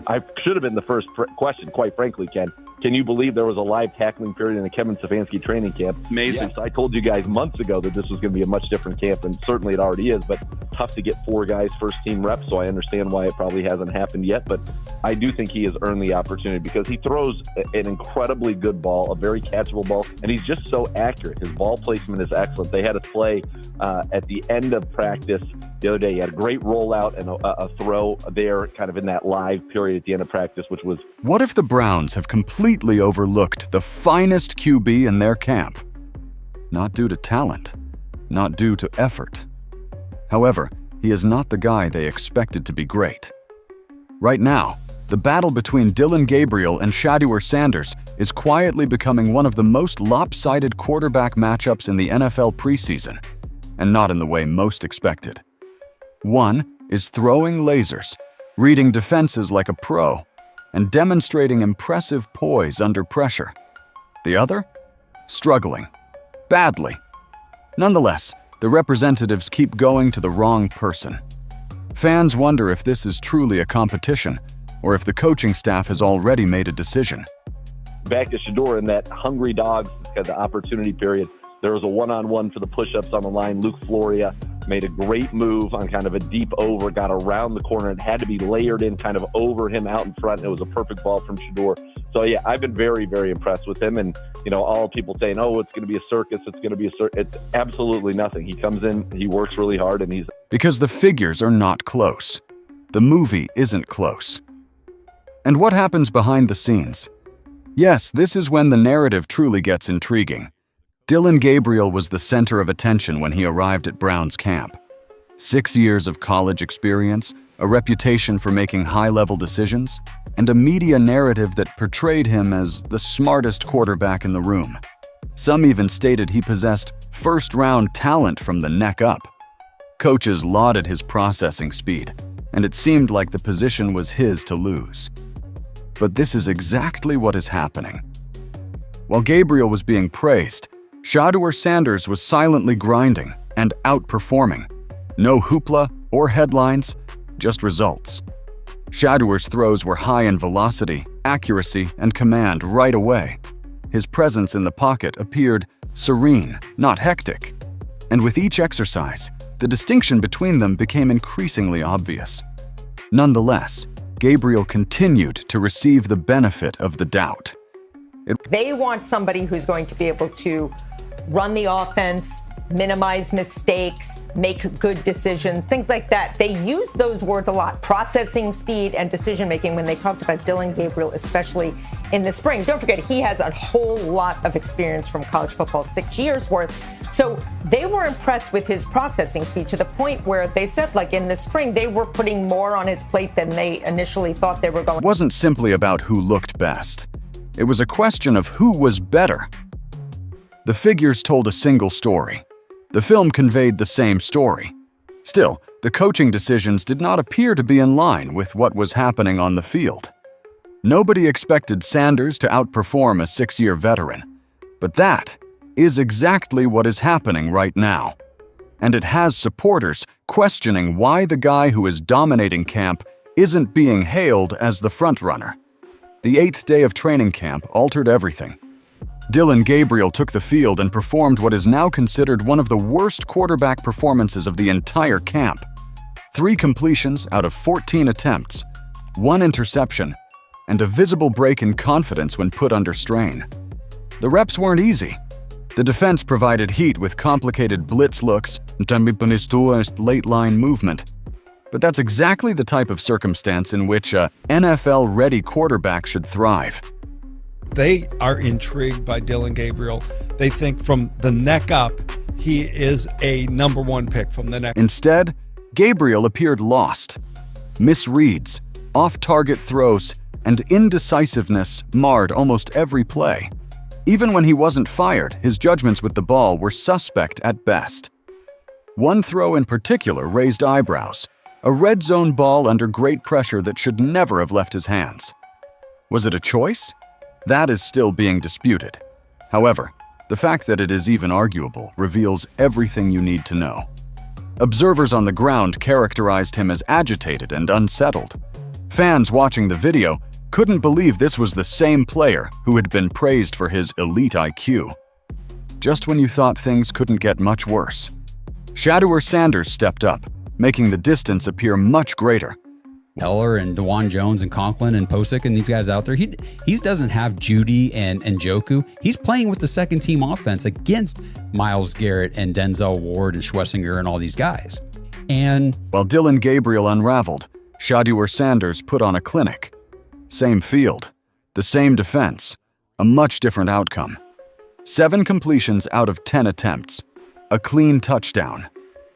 I should have been the first question, quite frankly, Ken. Can you believe there was a live tackling period in the Kevin Stefanski training camp? Amazing. Yes, I told you guys months ago that this was going to be a much different camp, and certainly it already is, but tough to get 4 guys first-team reps, so I understand why it probably hasn't happened yet, but I do think he has earned the opportunity because he throws an incredibly good ball, a very catchable ball, and he's just so accurate. His ball placement is excellent. They had a play at the end of practice the other day. He had a great rollout and a throw there kind of in that live period at the end of practice, which was... What if the Browns have completely overlooked the finest QB in their camp? Not due to talent, not due to effort. However, he is not the guy they expected to be great. Right now, the battle between Dillon Gabriel and Shedeur Sanders is quietly becoming one of the most lopsided quarterback matchups in the NFL preseason, and not in the way most expected. One is throwing lasers, reading defenses like a pro, and demonstrating impressive poise under pressure. The other? Struggling. Badly. Nonetheless, the representatives keep going to the wrong person. Fans wonder if this is truly a competition, or if the coaching staff has already made a decision. Back to Shedeur in that hungry dogs, the opportunity period. There was a one-on-one for the push-ups on the line. Luke Floria made a great move on kind of a deep over, got around the corner. It had to be layered in kind of over him out in front. It was a perfect ball from Shedeur. So, yeah, I've been very, very impressed with him. And, you know, all people saying, oh, it's going to be a circus, it's going to be a circus. It's absolutely nothing. He comes in, he works really hard, and he's... Because the figures are not close. The movie isn't close. And what happens behind the scenes? Yes, this is when the narrative truly gets intriguing. Dillon Gabriel was the center of attention when he arrived at Browns camp. 6 years of college experience, a reputation for making high-level decisions, and a media narrative that portrayed him as the smartest quarterback in the room. Some even stated he possessed first-round talent from the neck up. Coaches lauded his processing speed, and it seemed like the position was his to lose. But this is exactly what is happening. While Gabriel was being praised, Shedeur Sanders was silently grinding and outperforming. No hoopla or headlines, just results. Shedeur's throws were high in velocity, accuracy, and command right away. His presence in the pocket appeared serene, not hectic. And with each exercise, the distinction between them became increasingly obvious. Nonetheless, Gabriel continued to receive the benefit of the doubt. They want somebody who's going to be able to run the offense, minimize mistakes, make good decisions, things like that. They use those words a lot, processing speed and decision-making, when they talked about Dillon Gabriel, especially in the spring. Don't forget, he has a whole lot of experience from college football, 6 years worth. So they were impressed with his processing speed to the point where they said, like in the spring, they were putting more on his plate than they initially thought they were going. It wasn't simply about who looked best. It was a question of who was better. The figures told a single story. The film conveyed the same story. Still, the coaching decisions did not appear to be in line with what was happening on the field. Nobody expected Sanders to outperform a 6-year veteran, but that is exactly what is happening right now. And it has supporters questioning why the guy who is dominating camp isn't being hailed as the frontrunner. The 8th day of training camp altered everything. Dillon Gabriel took the field and performed what is now considered one of the worst quarterback performances of the entire camp. 3 completions out of 14 attempts, 1 interception, and a visible break in confidence when put under strain. The reps weren't easy. The defense provided heat with complicated blitz looks and late-line movement. But that's exactly the type of circumstance in which a NFL-ready quarterback should thrive. They are intrigued by Dillon Gabriel. They think from the neck up, he is a #1 pick from the neck. Instead, Gabriel appeared lost. Misreads, off-target throws, and indecisiveness marred almost every play. Even when he wasn't fired, his judgments with the ball were suspect at best. One throw in particular raised eyebrows, a red zone ball under great pressure that should never have left his hands. Was it a choice? That is still being disputed. However, the fact that it is even arguable reveals everything you need to know. Observers on the ground characterized him as agitated and unsettled. Fans watching the video couldn't believe this was the same player who had been praised for his elite IQ. Just when you thought things couldn't get much worse, Shedeur Sanders stepped up, making the distance appear much greater. Heller and DeJuan Jones and Conklin and Posick and these guys out there, he doesn't have Judy and Njoku. He's playing with the second team offense against Myles Garrett and Denzel Ward and Schlesinger and all these guys. And while Dillon Gabriel unraveled, Shedeur Sanders put on a clinic. Same field, the same defense, a much different outcome. 7 completions out of 10 attempts, a clean touchdown.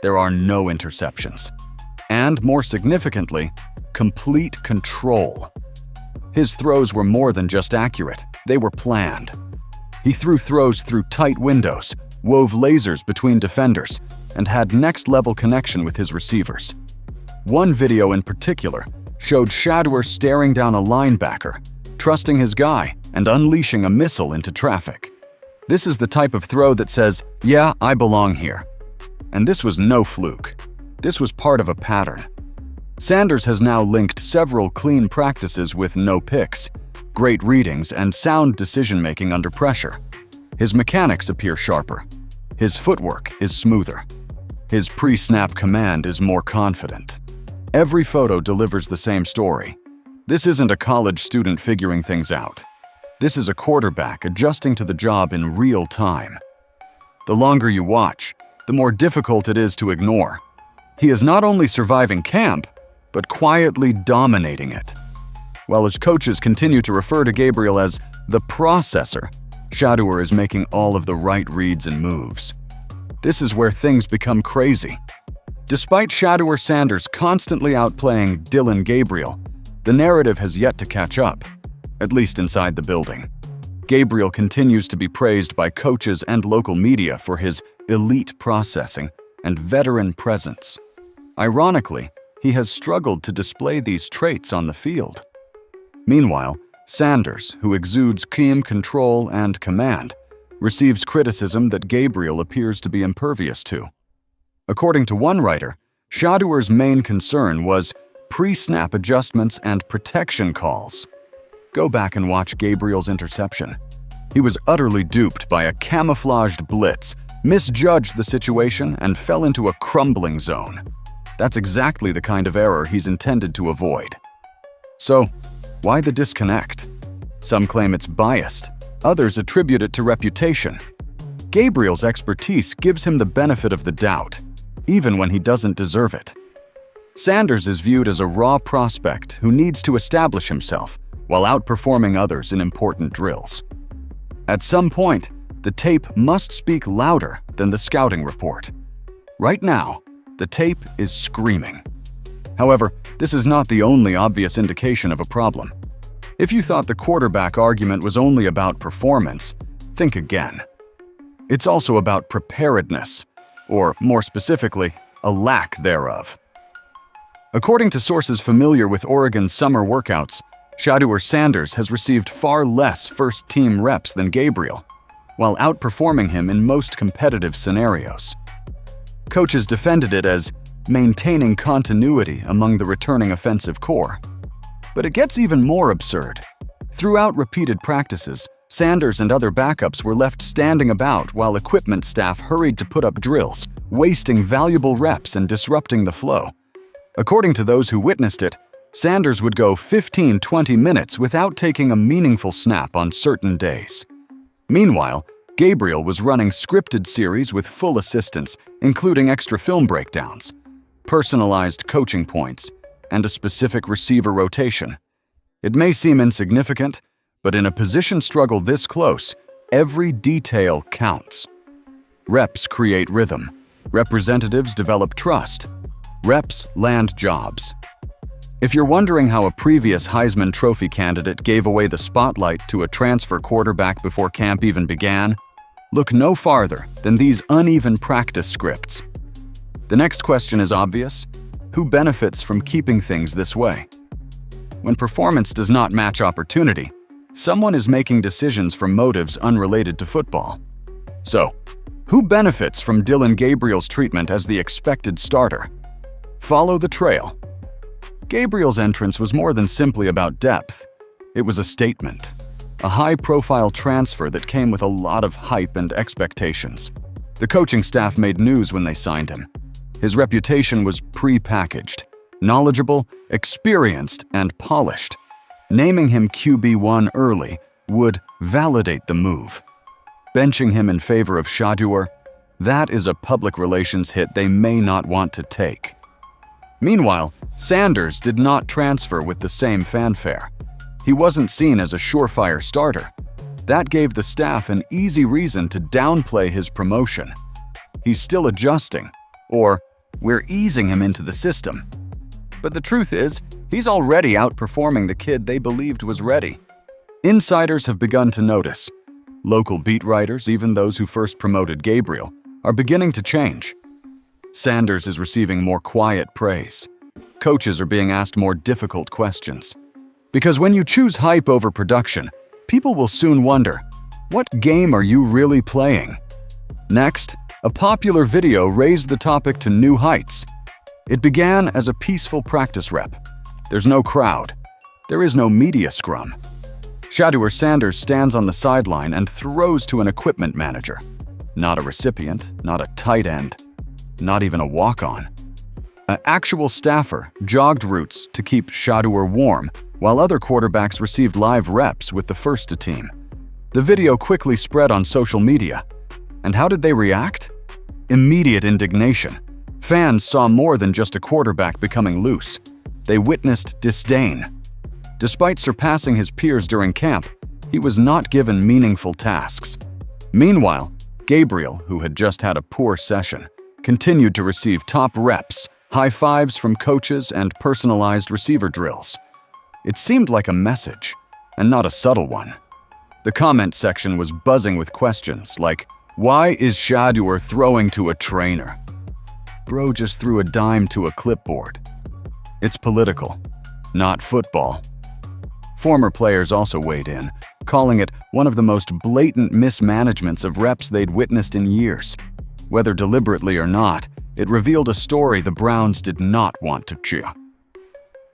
There are no interceptions. And more significantly, complete control. His throws were more than just accurate, they were planned. He threw throws through tight windows, wove lasers between defenders, and had next-level connection with his receivers. One video in particular showed Shedeur staring down a linebacker, trusting his guy, and unleashing a missile into traffic. This is the type of throw that says, "Yeah, I belong here." And this was no fluke. This was part of a pattern. Sanders has now linked several clean practices with no picks, great readings, and sound decision-making under pressure. His mechanics appear sharper. His footwork is smoother. His pre-snap command is more confident. Every photo delivers the same story. This isn't a college student figuring things out. This is a quarterback adjusting to the job in real time. The longer you watch, the more difficult it is to ignore. He is not only surviving camp, but quietly dominating it. While his coaches continue to refer to Gabriel as the processor, Shedeur is making all of the right reads and moves. This is where things become crazy. Despite Shedeur Sanders constantly outplaying Dillon Gabriel, the narrative has yet to catch up, at least inside the building. Gabriel continues to be praised by coaches and local media for his elite processing and veteran presence. Ironically, he has struggled to display these traits on the field. Meanwhile, Sanders, who exudes keen control and command, receives criticism that Gabriel appears to be impervious to. According to one writer, Shedeur's main concern was pre-snap adjustments and protection calls. Go back and watch Gabriel's interception. He was utterly duped by a camouflaged blitz, misjudged the situation, and fell into a crumbling zone. That's exactly the kind of error he's intended to avoid. So, why the disconnect? Some claim it's biased, others attribute it to reputation. Gabriel's expertise gives him the benefit of the doubt, even when he doesn't deserve it. Sanders is viewed as a raw prospect who needs to establish himself while outperforming others in important drills. At some point, the tape must speak louder than the scouting report. Right now, the tape is screaming. However, this is not the only obvious indication of a problem. If you thought the quarterback argument was only about performance, think again. It's also about preparedness, or more specifically, a lack thereof. According to sources familiar with Oregon's summer workouts, Shedeur Sanders has received far less first-team reps than Gabriel, while outperforming him in most competitive scenarios. Coaches defended it as maintaining continuity among the returning offensive core. But it gets even more absurd. Throughout repeated practices, Sanders and other backups were left standing about while equipment staff hurried to put up drills, wasting valuable reps and disrupting the flow. According to those who witnessed it, Sanders would go 15-20 minutes without taking a meaningful snap on certain days. Meanwhile, Gabriel was running scripted series with full assistance, including extra film breakdowns, personalized coaching points, and a specific receiver rotation. It may seem insignificant, but in a position struggle this close, every detail counts. Reps create rhythm. Representatives develop trust. Reps land jobs. If you're wondering how a previous Heisman Trophy candidate gave away the spotlight to a transfer quarterback before camp even began, look no farther than these uneven practice scripts. The next question is obvious. Who benefits from keeping things this way? When performance does not match opportunity, someone is making decisions from motives unrelated to football. So, who benefits from Dillon Gabriel's treatment as the expected starter? Follow the trail. Gabriel's entrance was more than simply about depth. It was a statement, a high-profile transfer that came with a lot of hype and expectations. The coaching staff made news when they signed him. His reputation was pre-packaged, knowledgeable, experienced, and polished. Naming him QB1 early would validate the move. Benching him in favor of Shedeur, that is a public relations hit they may not want to take. Meanwhile, Sanders did not transfer with the same fanfare. He wasn't seen as a surefire starter. That gave the staff an easy reason to downplay his promotion. He's still adjusting, or we're easing him into the system. But the truth is, he's already outperforming the kid they believed was ready. Insiders have begun to notice. Local beat writers, even those who first promoted Gabriel, are beginning to change. Sanders is receiving more quiet praise. Coaches are being asked more difficult questions. Because when you choose hype over production, people will soon wonder, what game are you really playing? Next, a popular video raised the topic to new heights. It began as a peaceful practice rep. There's no crowd. There is no media scrum. Shedeur Sanders stands on the sideline and throws to an equipment manager. Not a recipient, not a tight end, not even a walk-on. An actual staffer jogged routes to keep Shedeur warm, while other quarterbacks received live reps with the first team. The video quickly spread on social media. And how did they react? Immediate indignation. Fans saw more than just a quarterback becoming loose. They witnessed disdain. Despite surpassing his peers during camp, he was not given meaningful tasks. Meanwhile, Gabriel, who had just had a poor session, continued to receive top reps, high fives from coaches, and personalized receiver drills. It seemed like a message, and not a subtle one. The comment section was buzzing with questions like, why is Shedeur throwing to a trainer? Bro just threw a dime to a clipboard. It's political, not football. Former players also weighed in, calling it one of the most blatant mismanagements of reps they'd witnessed in years. Whether deliberately or not, it revealed a story the Browns did not want to chew.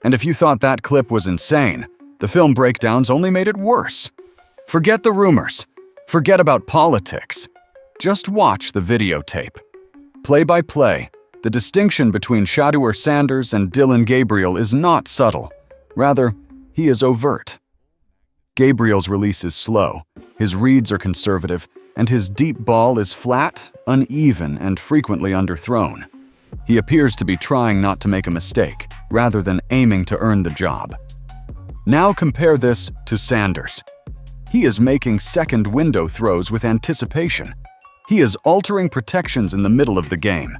And if you thought that clip was insane, the film breakdowns only made it worse. Forget the rumors. Forget about politics. Just watch the videotape. Play by play, the distinction between Shedeur Sanders and Dillon Gabriel is not subtle. Rather, he is overt. Gabriel's release is slow, his reads are conservative, and his deep ball is flat, uneven, and frequently underthrown. He appears to be trying not to make a mistake, rather than aiming to earn the job. Now compare this to Sanders. He is making second window throws with anticipation. He is altering protections in the middle of the game.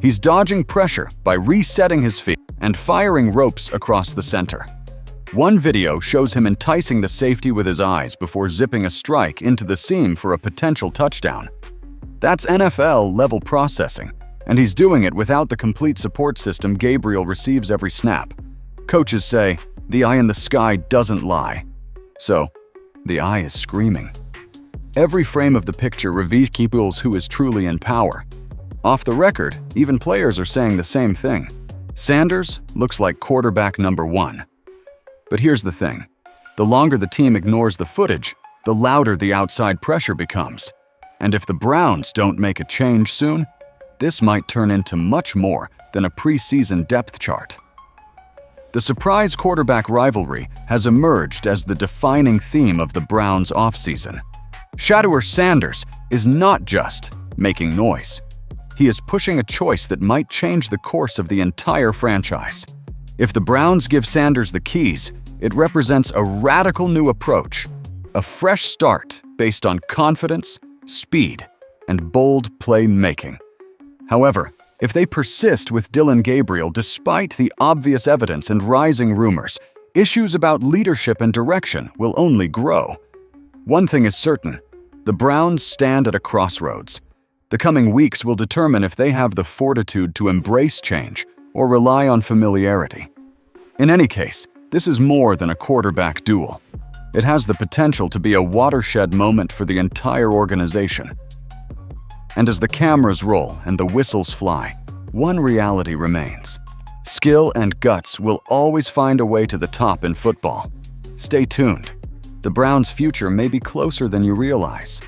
He's dodging pressure by resetting his feet and firing ropes across the center. One video shows him enticing the safety with his eyes before zipping a strike into the seam for a potential touchdown. That's NFL-level processing, and he's doing it without the complete support system Gabriel receives every snap. Coaches say, the eye in the sky doesn't lie. So, the eye is screaming. Every frame of the picture reveals who is truly in power. Off the record, even players are saying the same thing. Sanders looks like quarterback number one. But here's the thing. The longer the team ignores the footage, the louder the outside pressure becomes. And if the Browns don't make a change soon, this might turn into much more than a preseason depth chart. The surprise quarterback rivalry has emerged as the defining theme of the Browns' offseason. Shedeur Sanders is not just making noise. He is pushing a choice that might change the course of the entire franchise. If the Browns give Sanders the keys, it represents a radical new approach, a fresh start based on confidence, speed, and bold play-making. However, if they persist with Dillon Gabriel despite the obvious evidence and rising rumors, issues about leadership and direction will only grow. One thing is certain, the Browns stand at a crossroads. The coming weeks will determine if they have the fortitude to embrace change or rely on familiarity. In any case, this is more than a quarterback duel. It has the potential to be a watershed moment for the entire organization. And as the cameras roll and the whistles fly, one reality remains. Skill and guts will always find a way to the top in football. Stay tuned. The Browns' future may be closer than you realize.